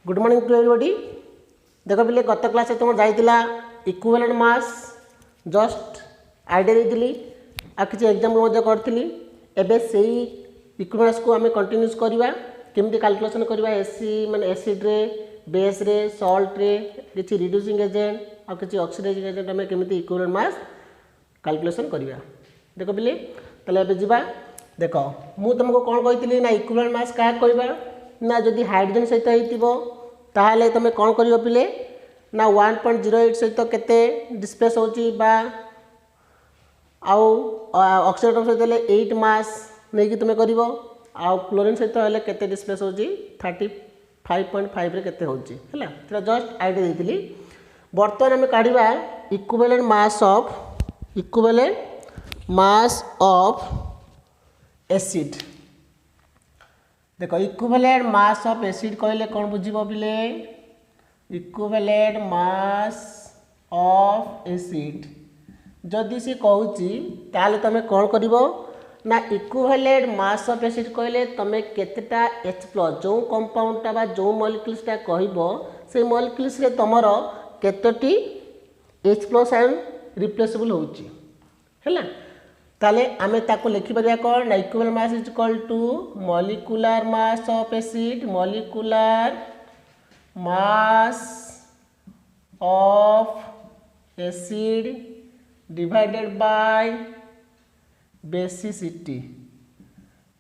Good morning to everybody. देख पिले गत क्लास तुम जाइला इक्विवेलेंट मास जस्ट आइडिया देती आ किसी एग्जाम्पल करी। एबे से इक्विवेलेंस को आम कंटिन्यूस करवा केमती कैलकुलेशन करवा एसी माने एसिड रे बेस रे सॉल्ट रे किसी रिड्यूसिंग एजेंट और किसी ऑक्सीडाइजिंग एजेंट आम केमती इक्विवेलेंट मास कैलकुलेशन करवा। देख पिले ताले जीवा देख मु तुमको कौन कही ना इक्विवेलेंट मास क्या कहवा ना जदि हाइड्रोजन सहित होइतिबो ताहले तुम कौन करियो पिले ना 1.08 सहित केते डिस्प्लेस होची बा आउ ऑक्सीजन सहित ले 8 मास नहीं कि तुम करिवो आउ क्लोरीन सहित हेले केते डिस्प्लेस होची 35.5 रे केते होची हैला तेरा जस्ट आइडिया देतिली। वर्तमान हम काढिबा इक्विवेलेंट मास ऑफ एसिड। देखो इक्विवेलेंट मास ऑफ एसिड कहले कौन बुझिबो पिले इक्विवेलेंट मास ऑफ एसिड जदि से कहूची ताले तमे कौन करिवो ना इक्विवेलेंट मास ऑफ एसिड कहले तमे केतेटा H+ जो कंपाउंडटा बा जो मॉलिक्यूल्सटा कहइबो से मॉलिक्यूल्स रे तमरो केतोटी H+ आयन रिप्लेसेबल होची हैला। ताले आमे ताको लिखि परिया कौन ना equivalent mass is equal to molecular mass of acid molecular mass of acid divided by basicity.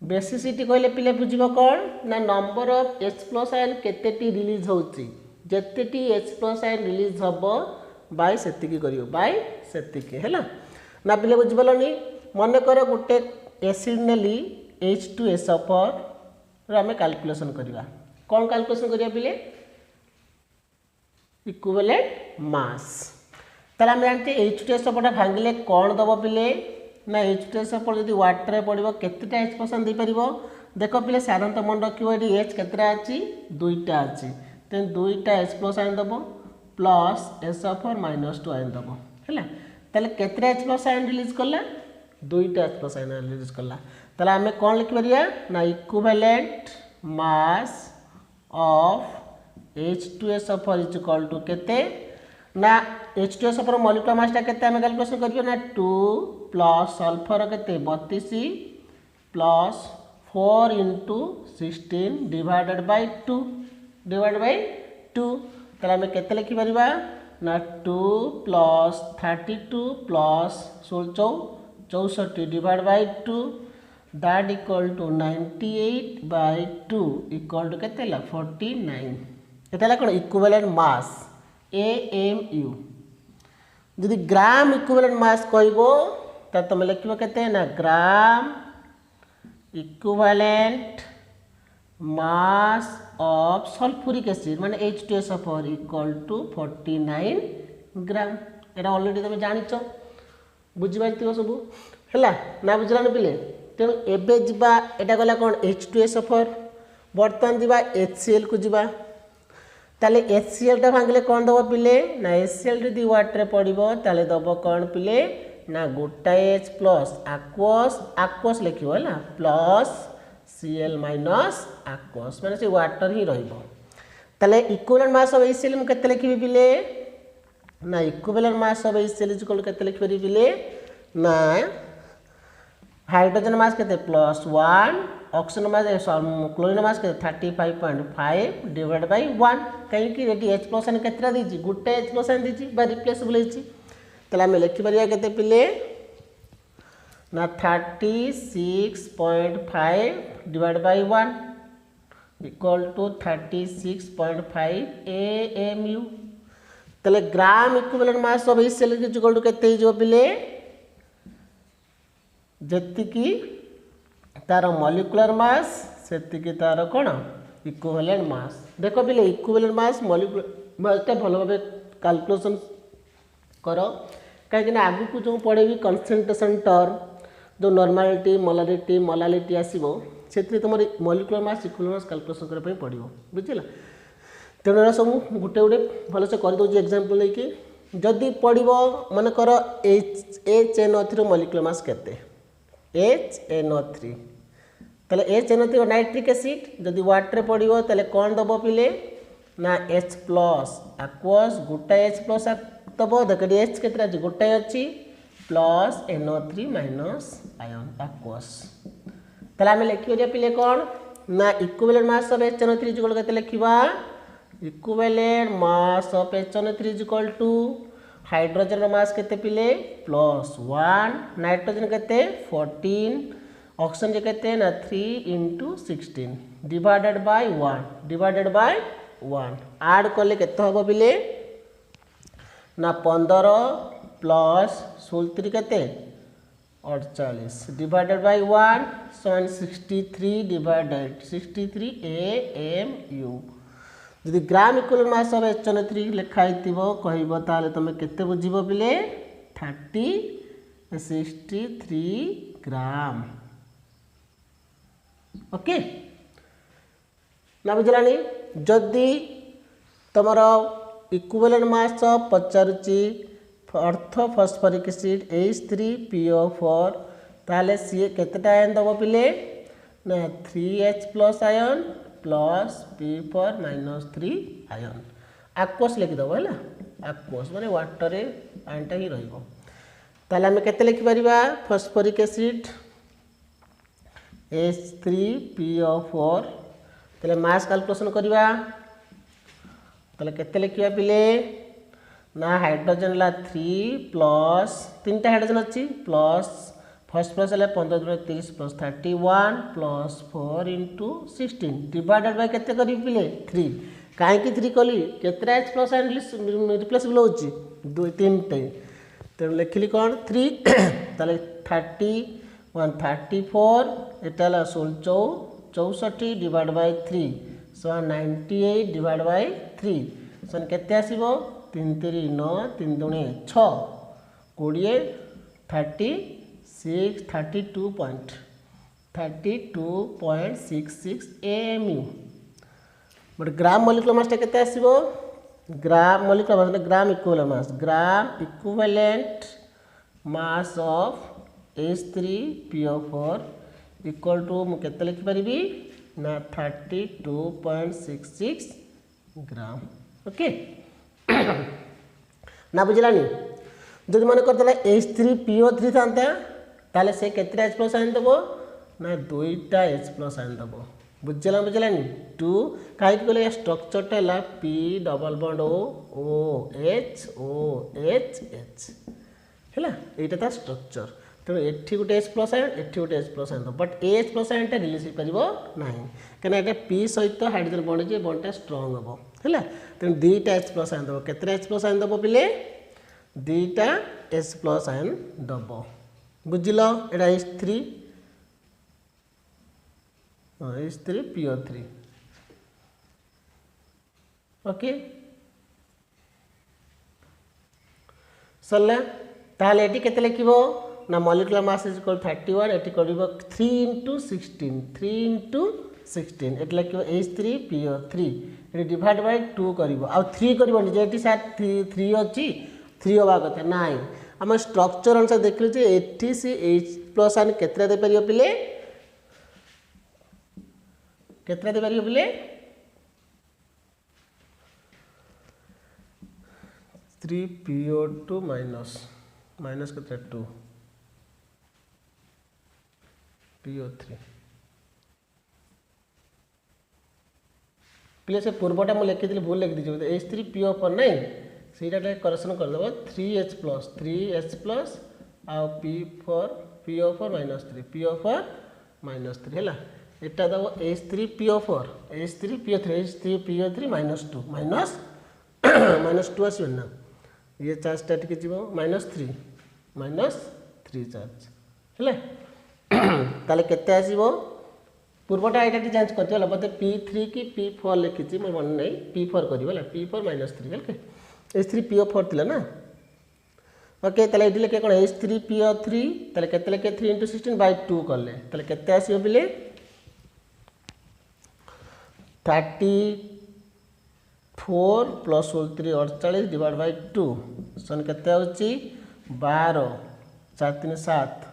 Basicity कहले पिले बुझिबो कौन ना नंबर ऑफ H+ आयन केतेटी रिलीज होची जेतेटी H+ आयन रिलीज हबो बाय सेतिकी करियो बाय सेतिकी हैला ना पिले बुझिबलनी। मन कर गोटे एसिड नेली H2SO4 आम कैलकुलेशन करवा कौन कैलकुलेशन करिया पिले इक्विवेलेंट मास। ताले आम जानते H2SO4 भांगिले कौन दब पिले ना H2SO4 जदि वाटर पड़ो केतेटा H% दे पारिबो। देख पिले साधारणतः मन रखिबो एटी H केतेटा अछि दुईटा अछि तेन दुईटा H+ आयन दबो प्लस SO4 -2 आयन दबो हैला। ताले केतेटा H+ आयन रिलीज करला दुईटा H+ आयन रिलीज करला। ताले आमे कौन लिखि परिया ना equivalent mass of H2SO4 is equal to केते ना H2SO4 मॉलिक्यूलर मासटा केते आमे कैलकुलेशन करियो ना 2 प्लस सल्फर केते 32 प्लस 4 into 16 डिवाइडेड बाय 2 ताले आमे केते लिखि परिबा ना 2 plus 32 plus 64 divide by 2 that equal to 98/2 equal to केते ला 49। एटा कोन इक्विवेलेंट मास AMU। यदि ग्राम इक्विवेलेंट मास कहबो त तुम लिखबो केते ना gram equivalent mass of sulphuric acid माने H2SO4 equal to 49 gram. Etah already तुम जानिचो बुझी पाइथिबो सब हैला ना बुझलान पिले। तेणु एबे जिबा एटा गला कोन H2SO4 वर्तमान जिबा HCl को जिबा ताले HCl टा भांगले कोन दबो पिले ना HCl जदि वाटर पड़िबो ताले दबो कोन पिले ना गोटा H+ aqueous लिखिबो हैला प्लस Cl माइनस aqueous माने से वाटर ही रहिबो। ताले इक्विवेलेंट मास ऑफ HCl हम केते लिखिबी पिले ना equivalent mass of HCl is equal to केते लिखि परिबी पिले ना हाइड्रोजन मास केते +1 ऑक्सीजन मास क्लोरीन मास केते 35.5 डिवाइड बाय 1 कहीं कि रेडी H+ आयन केतेटा दीची गुटे H+ आयन दीची बा रिप्लेसेबल हेची तला हम लिखि परिया केते पिले ना 36.5 divide by 1 equal to 36.5 AMU। तले gram equivalent mass of HCl is equal to केते हिजो पिले जेतिकी तार मॉलिक्यूलर मास सेतिकी तार कोन इक्विवेलेंट मास। देखो पिले इक्विवेलेंट मास मॉलिक्यूलर मासटा भलो भाबे कैलकुलेशन करो कहीं आगु को जो पढ़ेबी कंसंट्रेशन टर्म जो नॉर्मालिटी मोलालिटी आसीबो सेति तुम molecular mass equivalent mass calculation करे पई पड़िबो बुझिला। तेणु सब गोटे गोटे भलसे कर दो एग्जांपल लेके जदि पड़ो मन कर HNO3 मॉलिक्यूलर मास केते HNO3 ताले HNO3 नाइट्रिक एसिड जदि वाटर पड़ो ताले कौन दब पिले ना H plus aqueous गोटाए H plus दब देख H के गोटाए अच्छी plus NO3 minus ion aqueous ताले आम लिखिए पिले कौन ना equivalent mass of HNO3 equal केते लिखिबा equivalent mass of HNO3 equal to hydrogen mass केते पिले +1 नाइट्रोजन केते 14 ऑक्सीजन केते ना 3 × 16 डिवाइडेड बाय 1 ऐड कले केते हबो पिले ना 15 प्लस 16 केते 48 डिवाइडेड बाय 1 समान 63 डिवाइडेड 63 AMU यदि ग्राम इक्विवेलेंट मास ऑफ HNO3 लिखा हितिबो कहइबो ताले तमे केते बुझिबो पिले 63 ग्राम ओके ना बुझलानी जदि तमर इक्विवेलेंट मास पचारुची अर्थ फॉस्फोरिक एसिड H3PO4 ताले सी केतेटा आयन दबो पिले ना 3H plus ion plus P4 -3 ion aqueous लिखि दबो हैला aqueous माने वाटर रे आयनटा ही रहइबो ताले हम केते लिखि परिबा फॉस्फोरिक एसिड H3PO4 ताले मास कैलकुलेशन करिबा ताले केते लिखिबा पिले ना हाइड्रोजन ला 3 प्लस 3टा हाइड्रोजन अच्छी प्लस फॉस्फोरस है 15 × 30 प्लस 31 प्लस 4 × 16 डिवाइडेड बाय केते करी पिले 3 काहे की 3 कली केतरा H प्लस रिप्लेसेबल होची 2 3 टे तो लिखली कोन 3 ताले 31 34 एटा ला 64 divide by 3 so 98 divide by 3 सन केते आसीबो 3 3 9 3 2 6 20 36 32.66 AMU but gram molecular mass केते आसीबो gram molecular mass gram equivalent mass of H3PO4 equal to मु केते लिखि परिबी ना 32.66 ग्राम ओके ना बुझलानी जदि मन करतला H3PO3 थांता ताले से केतरा H प्लस आयन दबो ना 2टा H प्लस आयन दबो बुझलानी 2 काहे कि कहले स्ट्रक्चर टा ला P डबल बॉन्ड OH हैला एटा ता स्ट्रक्चर तो एठी गोटे H प्लस आयन एठी गोटे H plus ion but H plus ion टा रिलीज हो परिबो नाही कना एटा P सहित हाइड्रोजन बॉन्ड जे बॉन्ड टा स्ट्रांग हबो हैला तो 2टा H प्लस आयन दबो केतरा H प्लस आयन दबो पिले 2टा H प्लस आयन दबो बुझिलो एटा H3PO3 ओके सरला ताले एटी केते लिखिबो ना मॉलिक्यूलर मास इज इक्वल 31 एटी करिबो 3 × 16 एटी लिखिबो H3PO3 एटी डिवाइड बाय 2 करिबो आ 3 करिबो जेटी साथ 3 अछि 3 होबा कथा नाही हम स्ट्रक्चर अनुसार देखलु जे एटी से H प्लस आयन केतरा दे परियो पिले केतरा दे परियो पिले 3PO2 माइनस केतरा 2 PO3 पिले से पूर्वटा मु लिखि दिली भूल लिखि दिजो H3PO4 नहीं सीटा करेक्शन कर देबो 3H प्लस आ PO4 -3 हैला एटा दबो H3PO4 H3PO3 -2 -2 आसी ना ये चार्ज टा टिके जीवो -3 चार्ज हैला ताले केते आसीबो पूर्वटा एटा चेंज करथियो ल बते P3 की P4 लिखिछि मोर मन नै P4 करिवो ल P4 -3 ओके H3PO4 थिला ना ओके ताले एडी लेके कोन H3PO3 ताले केते लेके 3 × 16 बाय 2 करले ताले केते आसीबो बिले 34 प्लस 3 48 डिवाइड बाय 2 सन केते होची 12 4 3 7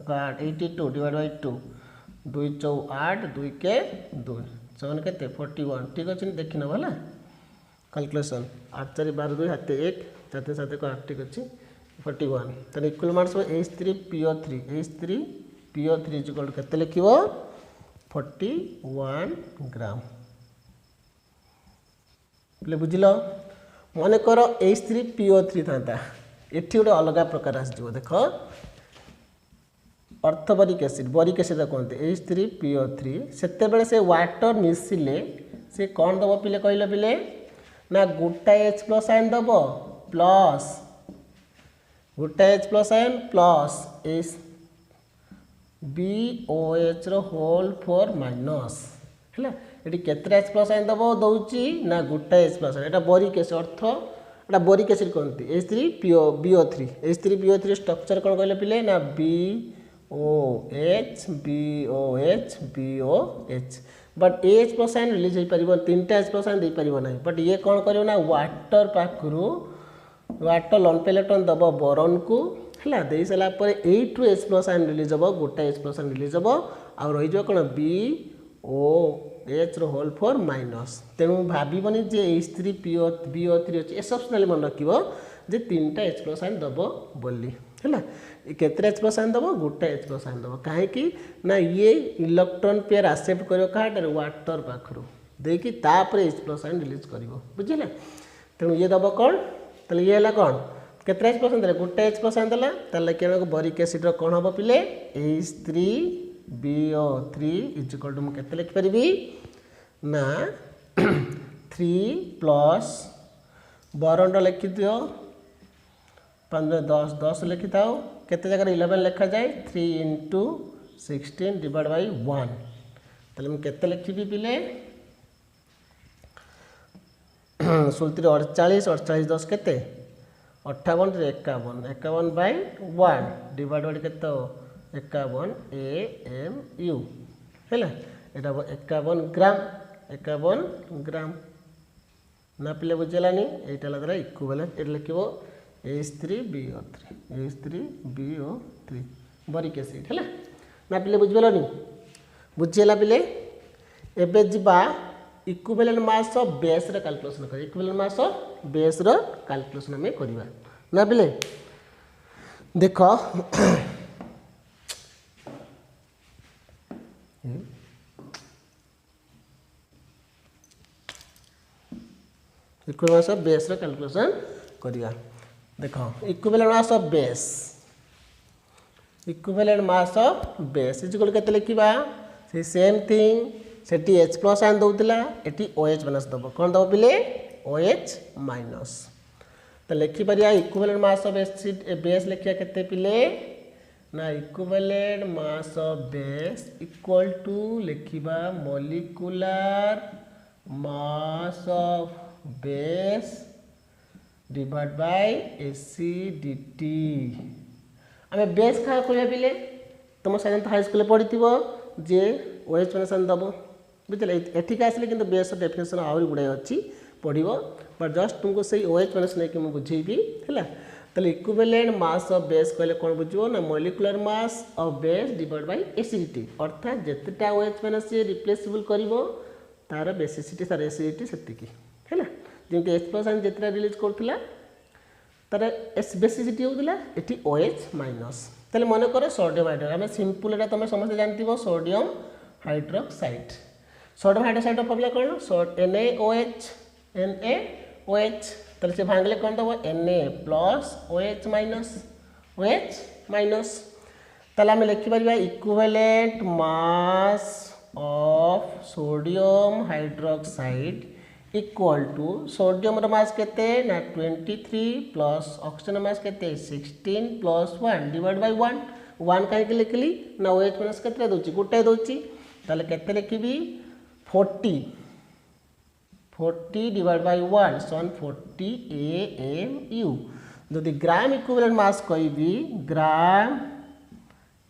82 डिवाइड बाय 2 2 4 8 2 के 2 सन केते 41 ठीक अछि देखि न भला कैलकुलेशन 8 4 12 2 हाथ 1 7 7 को 8 अच्छी 41 तेनाली इक्वल मास H3PO3 H3PO3 इक्वल के लिख 41 ग्राम बोले बुझल मन कर H3PO3 था ये गोटे अलग प्रकार आसो देख अर्थ बरिक एसिड कहते H3PO3 से से वाटर मिसिले से कौन दब पिले कहल पिले ना गोटाए H प्लस आयन दब प्लस गोटाए H plus ion plus BOH होल 4 माइनस है ये केतटा H प्लस आयन दब दौची ना गोटाए H plus ion boric acid अर्थ एटा बरिक एसिड कहते H3BO3 H3BO3 स्ट्रक्चर कौन कहले पिले ना BOH but H plus ion release हो पार 3टा H प्लस आयन दे पार ना बट ये कौन कर वाटर पाखु वाटर लंप इलेक्ट्रॉन दब बोरन को है दे सारापर एट्रु H प्लस आयन रिलीज हम गोटाए H प्लस आयन रिलीज हम आ रही कौन BOH होल 4 माइनस तेणु भावन जे H3BO3 अच्छे एक्सेप्शनली मन रख जे 3टा H प्लस आयन दब बोली है केते H प्लस आयन दब गोटाए H प्लस आयन दब कहीं ना ये इलेक्ट्रॉन पेयर एक्सेप्ट कर कहाटर वाटर पाखु देखिए H प्लस आयन रिलीज कर बुझे तेणु ये दब कौन तो ये है कौन केते H प्लस आयन देला गोटाए H प्लस आयन देला ताले केन बरिक एसिड कौन हम पिले H3BO3 इक्वल टू मुझे लिख पारि ना 3 प्लस बोरन लिखि दियो 5 10 10 लिखि था केते जगह 11 लिखा जाए 3 इंटू 16 डिवाइड बाय 1 ताले मुझे केते लिखी पिले 16 48 48 10 केते 58 51 51 बाय 1 डिवाइड बाय केते 51 AMU है एटा 51 ग्राम ना पिले बुझेलानी एटा लगा इक्विवेलेंट एटा लिखिबो H3BO3 बरिक एसिड है ना पिले बुझिगलनी बुझेला पिले एबे जिबा इक्विवेलेंट मास ऑफ बेस रे कैलकुलेशन कर इक्विवेलेंट मास ऑफ बेस रो कैलकुलेशन हमें करबा ना पिले देखो इक्विवेलेंट मास ऑफ बेस रो कैलकुलेशन करिया देखो equivalent mass of base equal केते लिखिबा से सेम थिंग सेठी H प्लस आयन दउतला एठी OH माइनस दब कोन दब पिले OH माइनस तो लिखि परिया equivalent mass of acid base लिखिया केते पिले ना equivalent mass of base equal to लिखिबा molecular mass of base divide by acidity आमे बेस खा कहया पिले तुम साधारणतः हाई स्कूल पढ़ी जे OH माइनस दब बुझे एठिक आसिले कि बेस डेफिनेशन आहरी गुड़ाए अच्छी पढ़ो बट जस्ट तुमको से OH माइनस नहीं मुझे बुझेबी है ताले इक्विवेलेंट मास ऑफ बेस कहले कौन बुझो ना molecular mass of base divide by acidity अर्थात जितेटा OH माइनस से रिप्लेसेबल करिवो तार बेसिसिटी तार एसिडिटी सेतिकी है जमी H प्लस आयन जितना रिलीज करथिला तार बेसिसिटी होउतला एठी OH माइनस ताले मन कर सोडियम हाइड्रोक्साइड आमे सिंपल एटा तुम समस्त जानथिबो सोडियम हाइड्रोक्साइड रो फॉर्मूला कौन NaOH ताले से भांगले कौन दबो Na प्लस OH माइनस ताले आमे लिखि परिबा equivalent mass of sodium hydroxide equal to sodium mass केते ना 23 प्लस ऑक्सीजन मास केते 16 प्लस 1 डिवाइड बाय 1 कहीं लिखली ना OH माइनस केते दोची गोटे दोची ताले केते लिखिबी 40 डिवाइड बाय 1 सन 40 AMU जदि ग्राम इक्विवेलेंट मास कहबी gram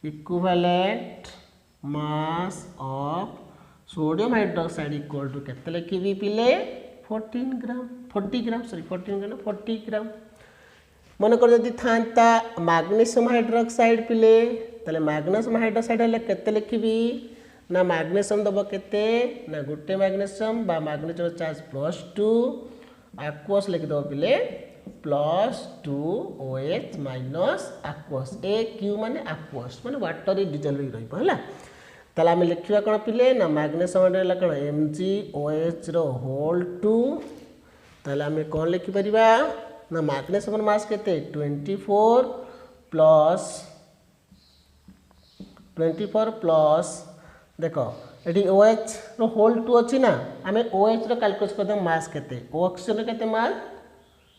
equivalent mass of sodium hydroxide equal to केते लिखिबी पिले 40 ग्राम मन कर जदि थांता मैग्नीशियम हाइड्रोक्साइड पिले ताले मैग्नीशियम हाइड्रोक्साइड हेले केते लिखिबी ना मैग्नीशियम दब केते ना गोटे मैग्नीशियम बा मैग्नीशियम चार्ज +2 aqueous लिखिदेव पिले +2OH माइनस aqueous AQ माने aqueous माने वाटर डिजल्व रही है ताले आम लिखा कौन पिले ना मैग्नेशियम हाइड्रोक्साइड कौन MgOH रो होल 2 ताले आम कौन लिखिपर ना मैग्नेशियम मास केते 24 प्लस देख ये OH रो होल 2 अच्छी ना आम OH रो कैलकुलेट कर मास केते ऑक्सीजन केते मास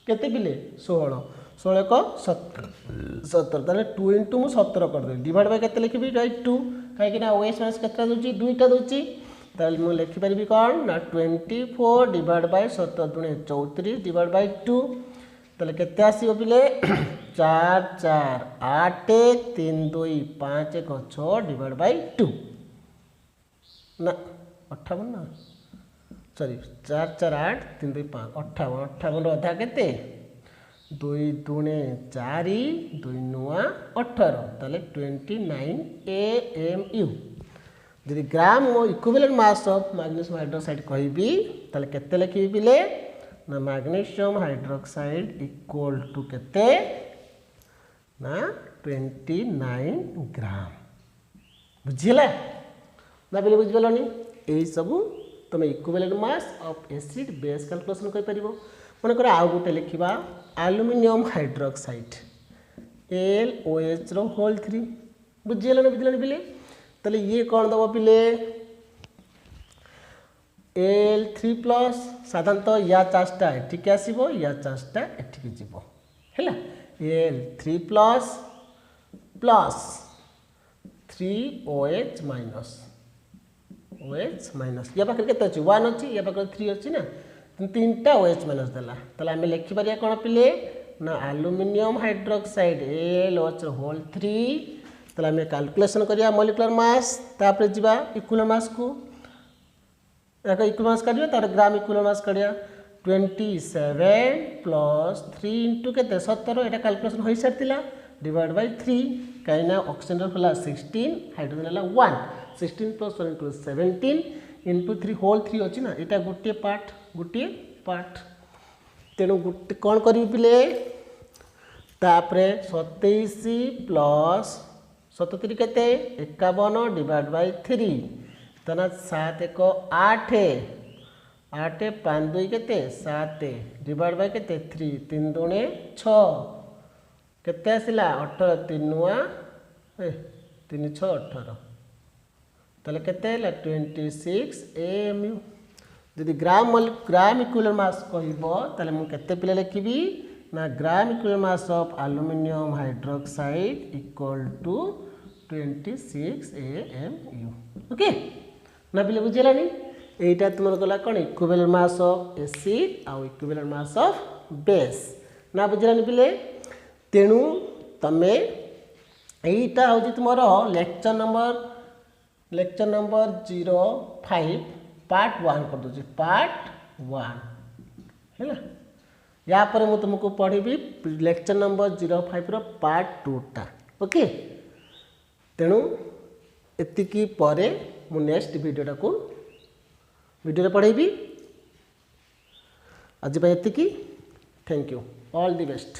केते पिले 16 16 को 17 ताले 2 इंटू मु 17 कर दे डिवाइड बाय केते लिखिबी 2 कहीं ना OH मास केते दोची 2टा दोची ताले मु लिखि परबी कोन ना 24 डिवाइड बाय 17 दुने 34 डिवाइड बाय 2 ताले केते आसीबो पिले 4 4 8 3 2 5 1 6 डिवाइड बाय 2 ना 58 ना सॉरी 4 4 8 3 2 5 58 58 रो अधा केते 2 दुने 4 2 नुआ 18 ताले 29 AMU यदि ग्राम equivalent mass of magnesium hydroxide कहबी ताले केते लिखिबी पिले ना मैग्नीशियम हाइड्रोक्साइड इक्वल टू केते ना 29 ग्राम बुझिला ना बिले बुझिगलनी एही सब तुम equivalent mass of acid base calculation कर परिबो मन कर आउ गोटे लिखिबा एल्युमिनियम हाइड्रोक्साइड LOH रो होल 3 बुझिगलनी बुझिगलनी बिले ताले ये कौन दबो पिले L3 प्लस साधारणतः या चार्जटा एठिक आसीबो या चार्जटा एठिक जीवो हैला L3 plus plus 3OH minus OH minus या पाखे केते अछि 1 अछि या पाखे 3 अछि ना तीनटा OH माइनस देला ताले आमे लिखि परिया कोन पिले ना एल्युमिनियम हाइड्रोक्साइड LOH होल 3 ताले आमे कैलकुलेशन करिया मॉलिक्यूलर मास तापर जिबा इक्विवेलेंट मास को एक इक्विवेलेंट मास काढिया तार ग्राम इक्विवेलेंट मास काढिया 27 प्लस 3 इंटू केते 17 एटा कैलकुलेशन होई सारतिला डिवाइड बाय 3 काइना ऑक्सीजन होला 16 हाइड्रोजन होला 1 16 प्लस 1 इक्वल्स 17 इंटू 3 होल 3 अछि ना एटा गोटे पार्ट तेनु गोटे कोन करिवि पिले तापरे 27 प्लस 77 केते 51 डिवाइड बाय 3 तना 7 1 8 8 5 2 केते 7 डिवाइड बाय केते 3 3 दुने 6 केते आसिला 18 3 नुआ 3 6 18 ताले केते हला 26 AMU यदि ग्राम इक्विवेलेंट मास कहबो ताले मु केते पिले लिखिबी ना gram equivalent mass of aluminium hydroxide equal to 26 AMU okay ना पिले बुझिलानी एटा तुमर गला कोन इक्विवेलेंट मास ऑफ एसिड आ इक्विवेलेंट मास ऑफ बेस ना बुझिलानी पिले तेणु तमे एटा होजी तुमर लेक्चर नंबर 05 पार्ट 1 कर दो पार्ट 1 है या पर मु तुमको पढ़ी लेक्चर नंबर 05 रो पार्ट 2 टा ओके तेणु एतिकी परे मु नेक्स्ट वीडियोटा को वीडियो पढ़ेबी आज एतिकी thank you all the best.